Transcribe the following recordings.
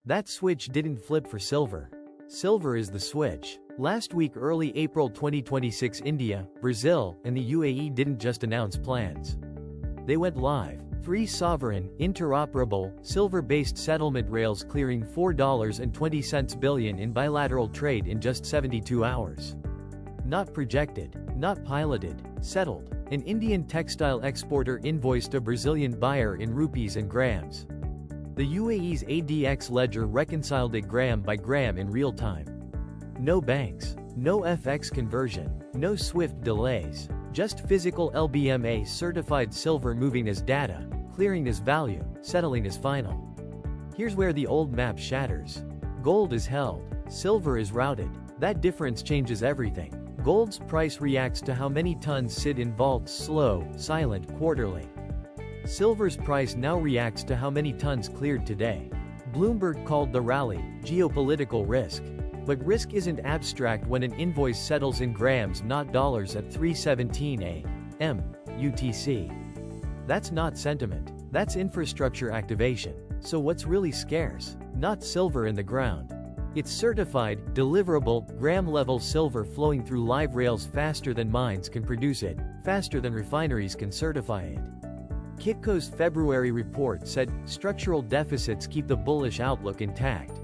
That switch didn't flip for silver. Silver is the switch. Last week, early April 2026, India, Brazil, and the UAE didn't just announce plans. They went live. 3 sovereign, interoperable, silver-based settlement rails clearing $4.20 billion in bilateral trade in just 72 hours. Not projected, not piloted, settled. An Indian textile exporter invoiced a Brazilian buyer in rupees and grams. The UAE's ADX ledger reconciled it gram by gram in real time. No banks, no FX conversion, no SWIFT delays, just physical LBMA certified silver moving as data, clearing as value, settling as final. Here's where the old map shatters. Gold is held, silver is routed. That difference changes everything. Gold's price reacts to how many tons sit in vaults slow, silent, quarterly. Silver's price now reacts to how many tons cleared today. Bloomberg called the rally geopolitical risk. But risk isn't abstract when an invoice settles in grams, not dollars, at 3:17 a.m. UTC. That's not sentiment. That's infrastructure activation. So what's really scarce? Not silver in the ground. It's certified, deliverable, gram-level silver flowing through live rails faster than mines can produce it, faster than refineries can certify it. Kitco's February report said, structural deficits keep the bullish outlook intact.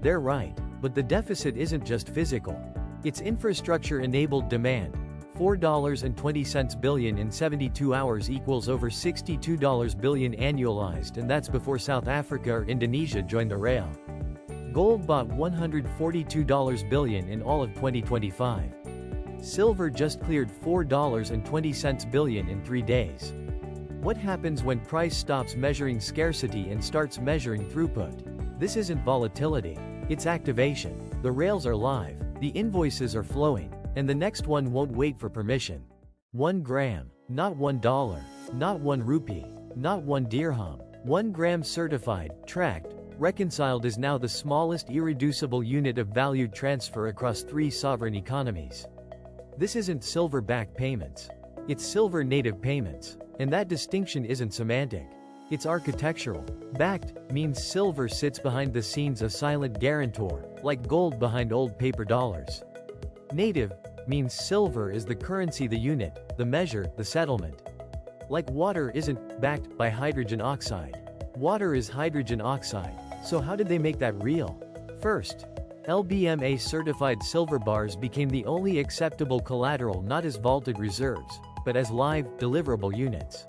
They're right. But the deficit isn't just physical. It's infrastructure-enabled demand. $4.20 billion in 72 hours equals over $62 billion annualized, and that's before South Africa or Indonesia joined the rail. Gold bought $142 billion in all of 2025. Silver just cleared $4.20 billion in 3 days. What happens when price stops measuring scarcity and starts measuring throughput? This isn't volatility. It's activation. The rails are live, the invoices are flowing, and the next one won't wait for permission. 1 gram, not $1, not 1 rupee, not 1 dirham. 1 gram certified, tracked, reconciled is now the smallest irreducible unit of value transfer across 3 sovereign economies. This isn't silver-backed payments. It's silver-native payments. And that distinction isn't semantic. It's architectural. Backed means silver sits behind the scenes, a silent guarantor, like gold behind old paper dollars. Native means silver is the currency, the unit, the measure, the settlement. Like water isn't backed by hydrogen oxide. Water is hydrogen oxide. So how did they make that real? First, LBMA certified silver bars became the only acceptable collateral, not as vaulted reserves, but as live, deliverable units.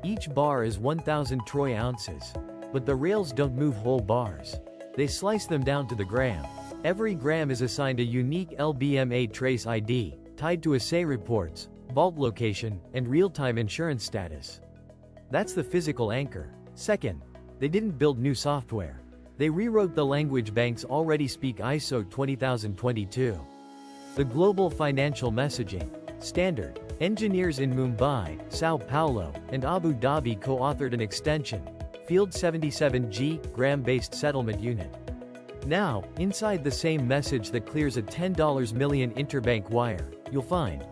Each bar is 1,000 troy ounces. But the rails don't move whole bars. They slice them down to the gram. Every gram is assigned a unique LBMA trace ID, tied to assay reports, vault location, and real-time insurance status. That's the physical anchor. Second, they didn't build new software. They rewrote the language banks already speak: ISO 20022. The Global Financial Messaging Standard. Engineers in Mumbai, Sao Paulo, and Abu Dhabi co-authored an extension, Field 77G, gram-based settlement unit. Now, inside the same message that clears a $10 million interbank wire, you'll find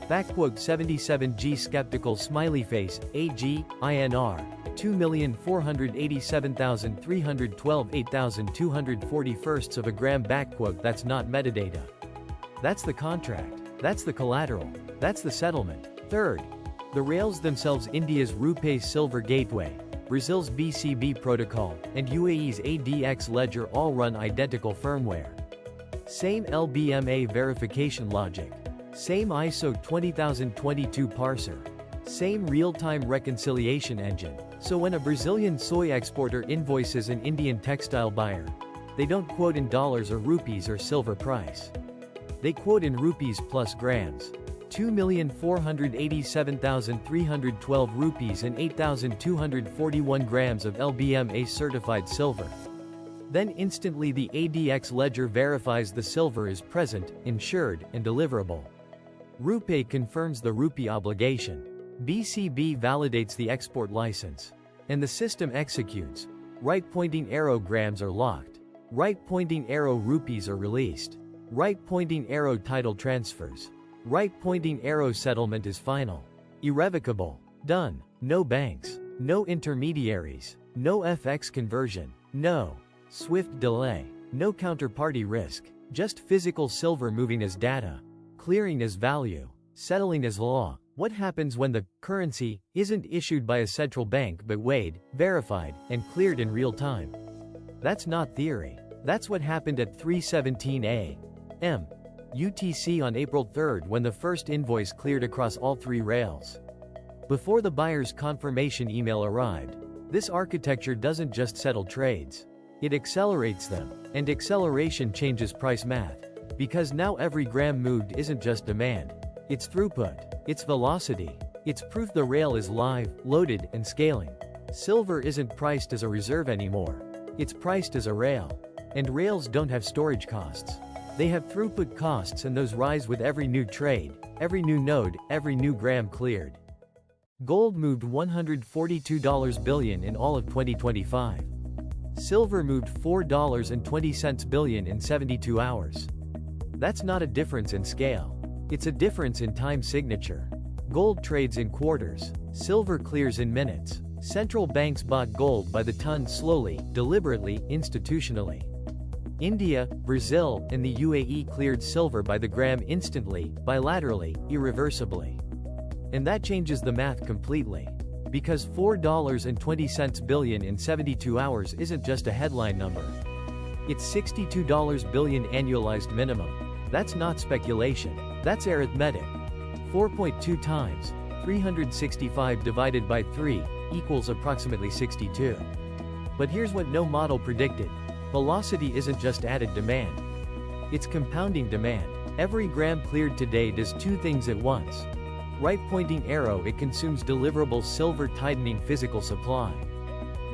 77G skeptical smiley face, AG, INR, 2,487,312 8,241 of a gram, that's not metadata. That's the contract. That's the collateral. That's the settlement. Third, the rails themselves, India's RuPay Silver Gateway, Brazil's BCB protocol, and UAE's ADX ledger all run identical firmware. Same LBMA verification logic. Same ISO 20022 parser. Same real-time reconciliation engine. So when a Brazilian soy exporter invoices an Indian textile buyer, they don't quote in dollars or rupees or silver price. They quote in rupees plus grams. 2,487,312 rupees and 8,241 grams of LBMA certified silver. Then instantly the ADX ledger verifies the silver is present, insured, and deliverable. RuPay confirms the rupee obligation. BCB validates the export license. And the system executes. Right-pointing arrow grams are locked. Right-pointing arrow rupees are released. Right-pointing arrow title transfers. Right-pointing arrow settlement is final. Irrevocable. Done. No banks. No intermediaries. No FX conversion. No Swift delay. No counterparty risk. Just physical silver moving as data. Clearing as value. Settling as law. What happens when the currency isn't issued by a central bank but weighed, verified, and cleared in real time? That's not theory. That's what happened at 3:17 a.m. UTC on April 3 when the first invoice cleared across all three rails. Before the buyer's confirmation email arrived, this architecture doesn't just settle trades. It accelerates them. And acceleration changes price math. Because now every gram moved isn't just demand. It's throughput. It's velocity. It's proof the rail is live, loaded, and scaling. Silver isn't priced as a reserve anymore. It's priced as a rail. And rails don't have storage costs. They have throughput costs, and those rise with every new trade, every new node, every new gram cleared. Gold moved $142 billion in all of 2025. Silver moved $4.20 billion in 72 hours. That's not a difference in scale. It's a difference in time signature. Gold trades in quarters. Silver clears in minutes. Central banks bought gold by the ton slowly, deliberately, institutionally. India, Brazil, and the UAE cleared silver by the gram instantly, bilaterally, irreversibly. And that changes the math completely. Because $4.20 billion in 72 hours isn't just a headline number. It's $62 billion annualized minimum. That's not speculation. That's arithmetic. 4.2 times 365 divided by 3 equals approximately 62. But here's what no model predicted. Velocity isn't just added demand. It's compounding demand. Every gram cleared today does two things at once. Right pointing arrow, it consumes deliverable silver, tightening physical supply.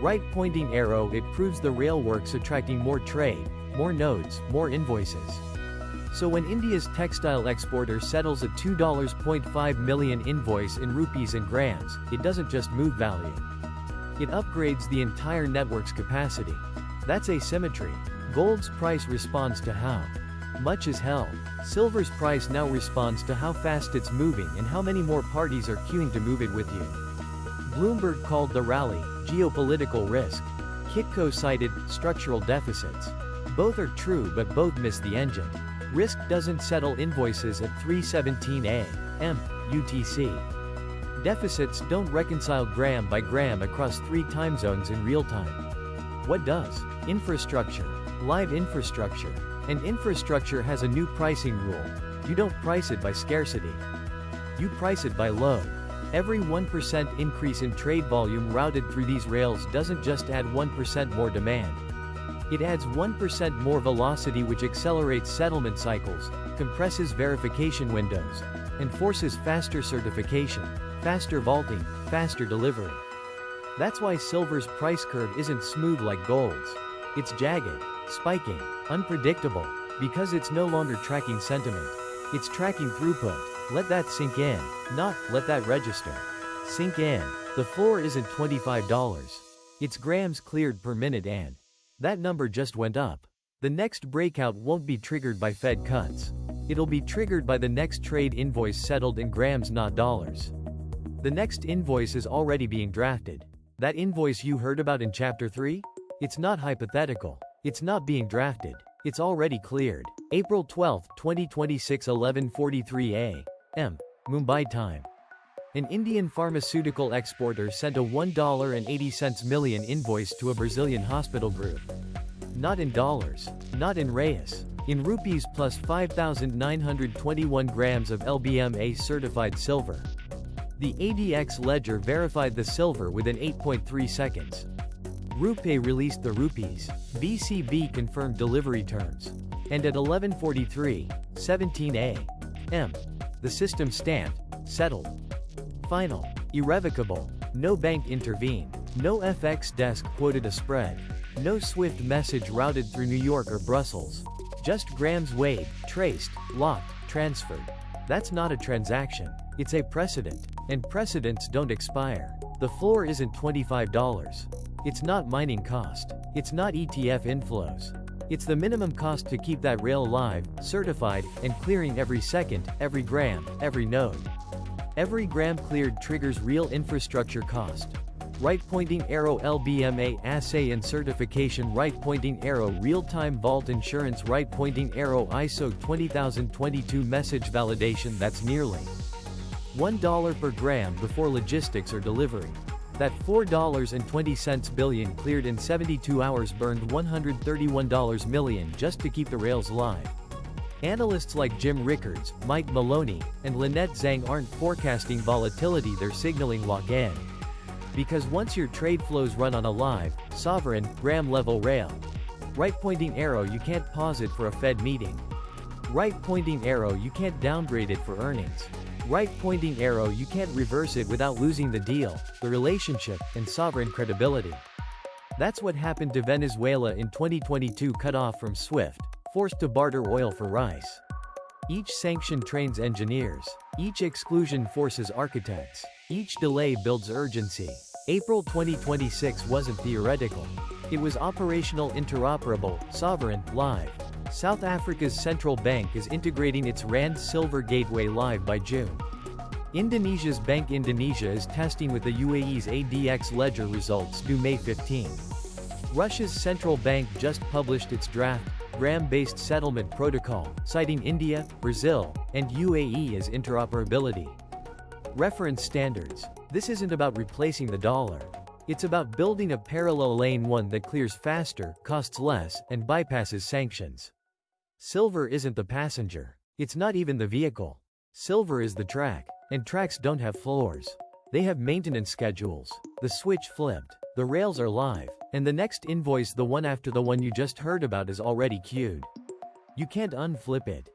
Right pointing arrow, it proves the rail works, attracting more trade, more nodes, more invoices. So when India's textile exporter settles a $2.5 million invoice in rupees and grams, it doesn't just move value. It upgrades the entire network's capacity. That's asymmetry. Gold's price responds to how much is held. Silver's price now responds to how fast it's moving and how many more parties are queuing to move it with you. Bloomberg called the rally geopolitical risk. Kitco cited structural deficits. Both are true, but both miss the engine. Risk doesn't settle invoices at 3:17 a.m. UTC. Deficits don't reconcile gram by gram across 3 time zones in real time. What does? Infrastructure. Live infrastructure. And infrastructure has a new pricing rule. You don't price it by scarcity. You price it by load. Every 1% increase in trade volume routed through these rails doesn't just add 1% more demand. It adds 1% more velocity, which accelerates settlement cycles, compresses verification windows, and forces faster certification, faster vaulting, faster delivery. That's why silver's price curve isn't smooth like gold's. It's jagged, spiking, unpredictable, because it's no longer tracking sentiment. It's tracking throughput. Let that sink in. Not, let that register. Sink in. The floor isn't $25. It's grams cleared per minute, and that number just went up. The next breakout won't be triggered by Fed cuts. It'll be triggered by the next trade invoice settled in grams, not dollars. The next invoice is already being drafted. That invoice you heard about in Chapter 3? It's not hypothetical. It's not being drafted. It's already cleared. April 12, 2026, 11:43 a.m. Mumbai time. An Indian pharmaceutical exporter sent a $1.80 million invoice to a Brazilian hospital group. Not in dollars. Not in reais. In rupees, plus 5,921 grams of LBMA certified silver. The ADX ledger verified the silver within 8.3 seconds. RuPay released the rupees. BCB confirmed delivery terms. And at 11:43:17 a.m., the system stamped, settled. Final. Irrevocable. No bank intervened. No FX desk quoted a spread. No SWIFT message routed through New York or Brussels. Just grams weighed, traced, locked, transferred. That's not a transaction. It's a precedent. And precedents don't expire. The floor isn't $25. It's not mining cost. It's not ETF inflows. It's the minimum cost to keep that rail live, certified, and clearing every second, every gram, every node. Every gram cleared triggers real infrastructure cost. Right Pointing Arrow LBMA Assay and Certification. Right Pointing Arrow Real-Time Vault Insurance. Right Pointing Arrow ISO 20022 Message Validation. That's nearly $1 per gram before logistics or delivery. That $4.20 billion cleared in 72 hours burned $131 million just to keep the rails live. Analysts like Jim Rickards, Mike Maloney, and Lynette Zhang aren't forecasting volatility, they're signaling lock-in. Because once your trade flows run on a live, sovereign, gram-level rail. Right Pointing Arrow, you can't pause it for a Fed meeting. Right Pointing Arrow, you can't downgrade it for earnings. Right Pointing Arrow, you can't reverse it without losing the deal, the relationship, and sovereign credibility. That's what happened to Venezuela in 2022, cut off from SWIFT, forced to barter oil for rice. Each sanction trains engineers. Each exclusion forces architects. Each delay builds urgency. April 2026 wasn't theoretical. It was operational, interoperable, sovereign, live. South Africa's central bank is integrating its Rand Silver Gateway live by June. Indonesia's Bank Indonesia is testing with the UAE's ADX ledger results due May 15. Russia's central bank just published its draft, gram-based settlement protocol, citing India, Brazil, and UAE as interoperability. Reference standards. This isn't about replacing the dollar. It's about building a parallel lane, one that clears faster, costs less, and bypasses sanctions. Silver isn't the passenger. It's not even the vehicle. Silver is the track. And tracks don't have floors. They have maintenance schedules. The switch flipped. The rails are live. And the next invoice, the one after the one you just heard about, is already queued. You can't unflip it.